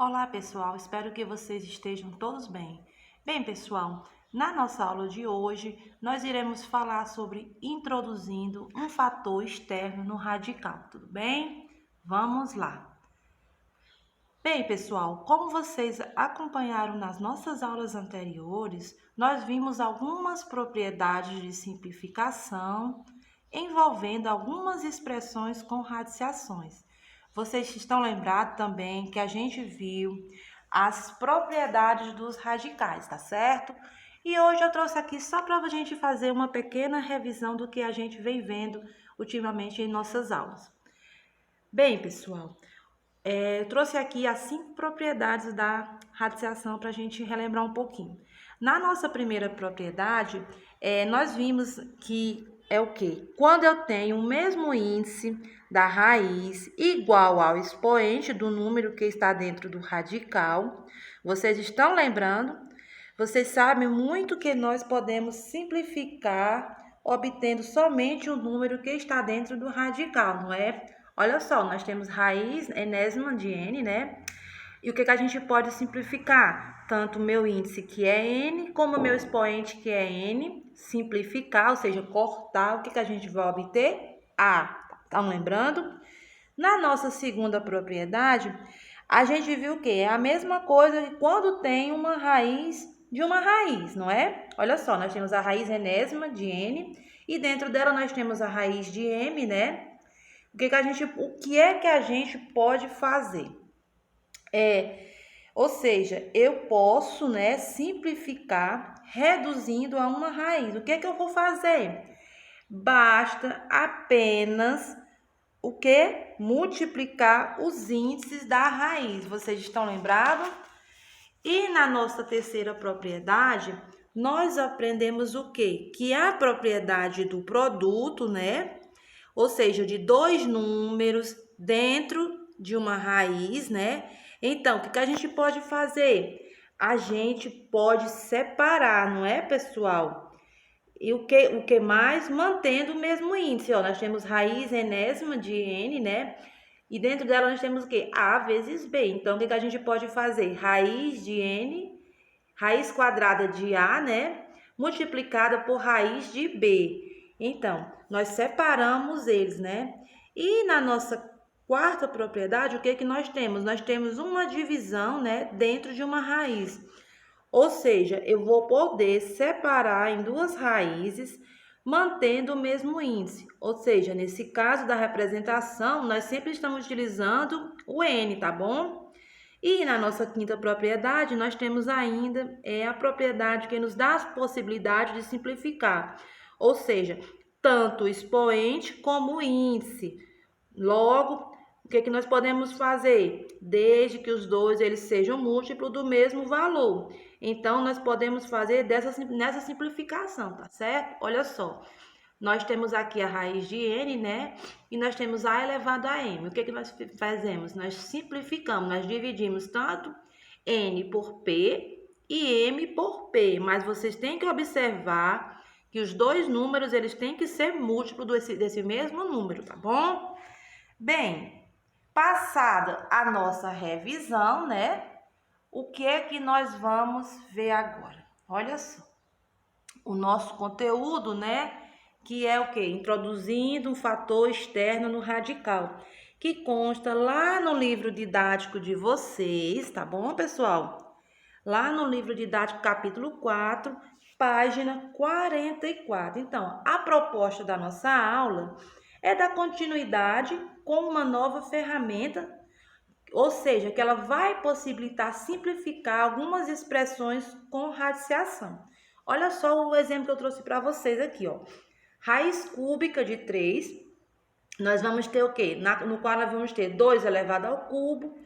Olá, pessoal. Espero que vocês estejam todos bem. Bem, pessoal, na nossa aula de hoje, nós iremos falar sobre introduzindo um fator externo no radical, tudo bem? Vamos lá. Bem, pessoal, como vocês acompanharam nas nossas aulas anteriores, nós vimos algumas propriedades de simplificação envolvendo algumas expressões com radiciações. Vocês estão lembrados também que a gente viu as propriedades dos radicais, tá certo? E hoje eu trouxe aqui só para a gente fazer uma pequena revisão do que a gente vem vendo ultimamente em nossas aulas. Bem, pessoal, eu trouxe aqui as 5 propriedades da radiciação para a gente relembrar um pouquinho. Na nossa primeira propriedade, nós vimos que é o quê? Quando eu tenho o mesmo índice da raiz igual ao expoente do número que está dentro do radical, vocês estão lembrando? Vocês sabem muito que nós podemos simplificar obtendo somente o número que está dentro do radical, não é? Olha só, nós temos raiz enésima de n, né? E o que a gente pode simplificar? Tanto o meu índice, que é n, como o meu expoente, que é n, simplificar, ou seja, cortar, o que a gente vai obter? A. Estão lembrando? Na nossa segunda propriedade, a gente viu que é a mesma coisa quando tem uma raiz de uma raiz, não é? Olha só, nós temos a raiz enésima de n, e dentro dela nós temos a raiz de m, né? O que é que a gente pode fazer? Ou seja, eu posso, né, simplificar reduzindo a uma raiz. O que é que eu vou fazer? Basta apenas o que? Multiplicar os índices da raiz. Vocês estão lembrados? E na nossa terceira propriedade, nós aprendemos o quê? Que a propriedade do produto, né? Ou seja, de dois números dentro de uma raiz, né? Então, o que a gente pode fazer? A gente pode separar, não é, pessoal? E o que mais? Mantendo o mesmo índice, ó. Nós temos raiz enésima de n, né? E dentro dela nós temos o quê? A vezes b. Então, o que a gente pode fazer? Raiz de n, raiz quadrada de a, né? Multiplicada por raiz de b. Então, nós separamos eles, né? E na nossa quarta propriedade, o que nós temos? Nós temos uma divisão, né, dentro de uma raiz. Ou seja, eu vou poder separar em duas raízes, mantendo o mesmo índice. Ou seja, nesse caso da representação, nós sempre estamos utilizando o n, tá bom? E na nossa quinta propriedade, nós temos ainda a propriedade que nos dá a possibilidade de simplificar. Ou seja, tanto o expoente como o índice. Logo, o que nós podemos fazer? Desde que os dois eles sejam múltiplos do mesmo valor. Então, nós podemos fazer nessa simplificação, tá certo? Olha só, nós temos aqui a raiz de n, né? E nós temos a elevado a m. O que nós fazemos? Nós simplificamos, nós dividimos tanto n por p e m por p. Mas vocês têm que observar que os dois números eles têm que ser múltiplos desse mesmo número, tá bom? Bem, passada a nossa revisão, né? O que é que nós vamos ver agora? Olha só, o nosso conteúdo, né? Que é o quê? Introduzindo um fator externo no radical, que consta lá no livro didático de vocês, tá bom, pessoal? Lá no livro didático, capítulo 4, página 44. Então, a proposta da nossa aula é dar continuidade com uma nova ferramenta, ou seja, que ela vai possibilitar simplificar algumas expressões com radiciação. Olha só o exemplo que eu trouxe para vocês aqui, ó. Raiz cúbica de 3, nós vamos ter o quê? No qual nós vamos ter 2 elevado ao cubo,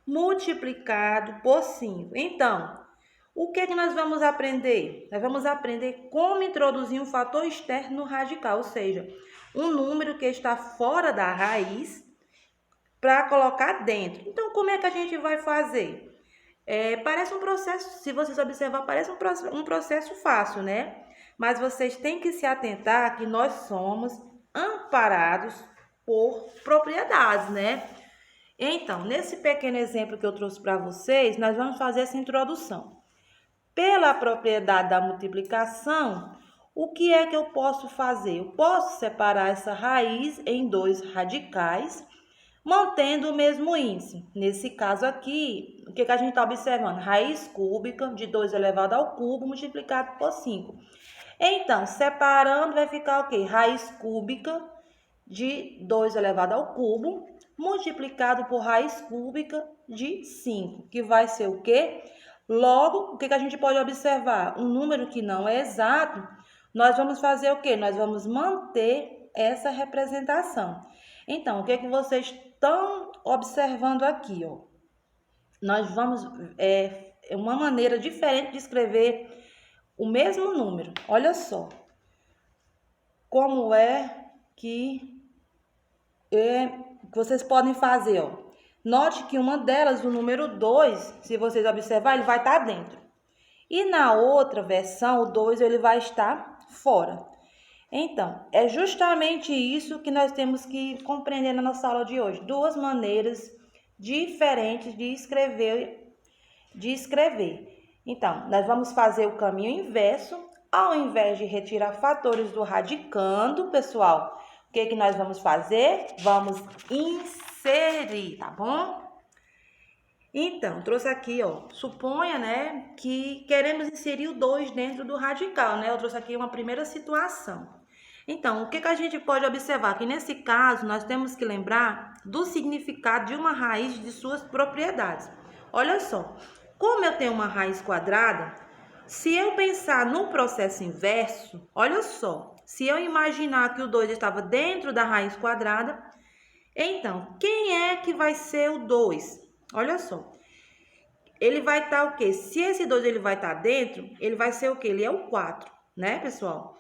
multiplicado por 5. Então, o que nós vamos aprender? Nós vamos aprender como introduzir um fator externo no radical, ou seja, um número que está fora da raiz para colocar dentro. Então, como é que a gente vai fazer? Parece um processo, se vocês observar, parece um processo fácil, né? Mas vocês têm que se atentar que nós somos amparados por propriedades, né? Então, nesse pequeno exemplo que eu trouxe para vocês, nós vamos fazer essa introdução. Pela propriedade da multiplicação, o que é que eu posso fazer? Eu posso separar essa raiz em dois radicais, mantendo o mesmo índice. Nesse caso aqui, o que a gente está observando? Raiz cúbica de 2 elevado ao cubo multiplicado por 5. Então, separando, vai ficar o quê? Raiz cúbica de 2 elevado ao cubo multiplicado por raiz cúbica de 5, que vai ser o quê? Logo, o que a gente pode observar? Um número que não é exato, nós vamos fazer o quê? Nós vamos manter essa representação. Então, o que vocês estão observando aqui, ó? Nós vamos, uma maneira diferente de escrever o mesmo número. Olha só, como é que vocês podem fazer, ó. Note que uma delas, o número 2, se vocês observar, ele vai estar dentro. E na outra versão, o 2 ele vai estar fora. Então, é justamente isso que nós temos que compreender na nossa aula de hoje. Duas maneiras diferentes de escrever. Então, nós vamos fazer o caminho inverso. Ao invés de retirar fatores do radicando, pessoal, o que nós vamos fazer? Vamos inserir, tá bom? Então, trouxe aqui, ó, suponha, né, que queremos inserir o 2 dentro do radical, né? Eu trouxe aqui uma primeira situação. Então, o que a gente pode observar? Que nesse caso, nós temos que lembrar do significado de uma raiz de suas propriedades. Olha só, como eu tenho uma raiz quadrada, se eu pensar no processo inverso, olha só, se eu imaginar que o 2 estava dentro da raiz quadrada, então, quem é que vai ser o 2? Olha só, ele vai estar o quê? Se esse 2 ele vai estar dentro, ele vai ser o quê? Ele é o 4, né, pessoal?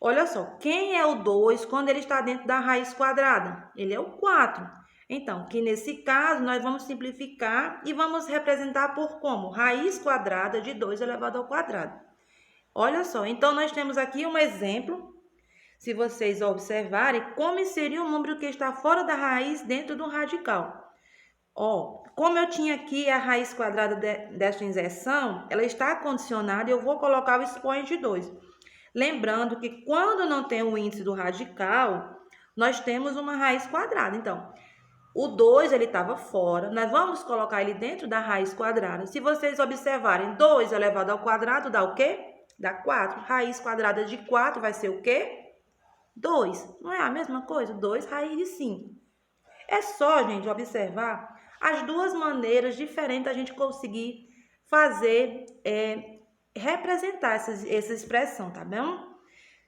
Olha só, quem é o 2 quando ele está dentro da raiz quadrada? Ele é o 4. Então, que nesse caso, nós vamos simplificar e vamos representar por como? Raiz quadrada de 2 elevado ao quadrado. Olha só, então nós temos aqui um exemplo. Se vocês observarem, como seria o número que está fora da raiz dentro do radical. Ó, como eu tinha aqui a raiz quadrada dessa inserção, ela está condicionada e eu vou colocar o expoente 2. Lembrando que quando não tem o índice do radical, nós temos uma raiz quadrada. Então, o 2 ele estava fora, nós vamos colocar ele dentro da raiz quadrada. Se vocês observarem, 2 elevado ao quadrado dá o quê? Dá 4. Raiz quadrada de 4 vai ser o quê? 2. Não é a mesma coisa? 2 raiz de 5. É só, gente, observar as duas maneiras diferentes da gente conseguir fazer, representar essa expressão, tá bom?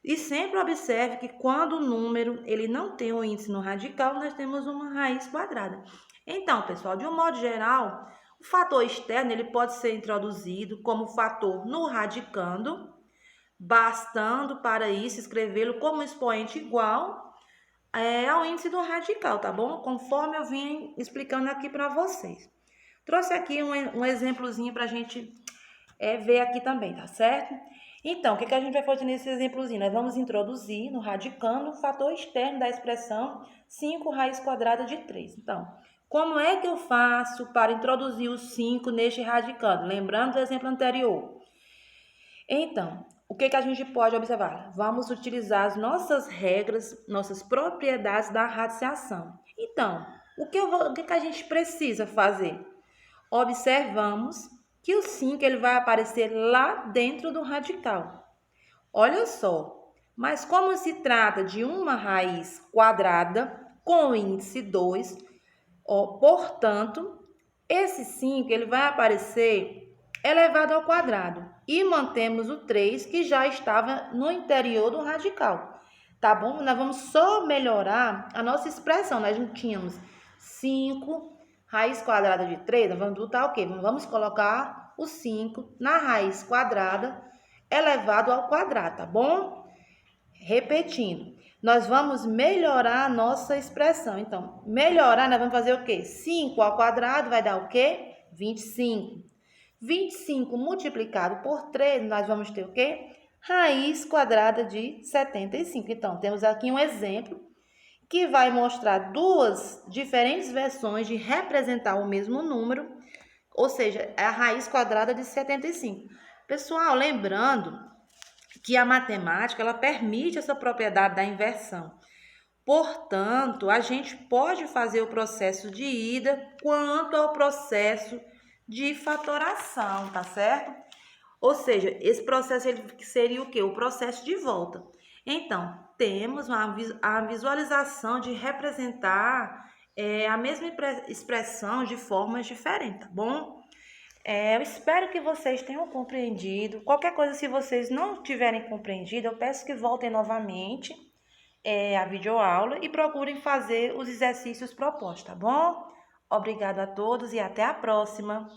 E sempre observe que quando o número ele não tem o índice no radical, nós temos uma raiz quadrada. Então, pessoal, de um modo geral, o fator externo ele pode ser introduzido como fator no radicando, bastando para isso escrevê-lo como expoente igual ao índice do radical, tá bom? Conforme eu vim explicando aqui para vocês. Trouxe aqui um exemplozinho para a gente ver aqui também, tá certo? Então, o que a gente vai fazer nesse exemplozinho? Nós vamos introduzir no radicando o fator externo da expressão 5 raiz quadrada de 3. Então, como é que eu faço para introduzir o 5 neste radicando? Lembrando do exemplo anterior. Então, o que a gente pode observar? Vamos utilizar as nossas regras, nossas propriedades da radiciação. Então, o que a gente precisa fazer? Observamos que o 5 ele vai aparecer lá dentro do radical. Olha só, mas como se trata de uma raiz quadrada com índice 2, portanto, esse 5 ele vai aparecer elevado ao quadrado. E mantemos o 3 que já estava no interior do radical. Tá bom? Nós vamos só melhorar a nossa expressão. Nós não tínhamos 5 raiz quadrada de 3, nós vamos botar o quê? Vamos colocar o 5 na raiz quadrada elevado ao quadrado, tá bom? Repetindo, nós vamos melhorar a nossa expressão. Então, melhorar, nós vamos fazer o quê? 5 ao quadrado vai dar o quê? 25. 25 multiplicado por 3, nós vamos ter o quê? Raiz quadrada de 75. Então, temos aqui um exemplo que vai mostrar duas diferentes versões de representar o mesmo número, ou seja, é a raiz quadrada de 75. Pessoal, lembrando que a matemática ela permite essa propriedade da inversão. Portanto, a gente pode fazer o processo de ida quanto ao processo de fatoração, tá certo? Ou seja, esse processo ele seria o quê? O processo de volta. Então, temos a visualização de representar a mesma expressão de formas diferentes, tá bom? Eu espero que vocês tenham compreendido. Qualquer coisa, se vocês não tiverem compreendido, eu peço que voltem novamente a videoaula e procurem fazer os exercícios propostos, tá bom? Obrigada a todos e até a próxima!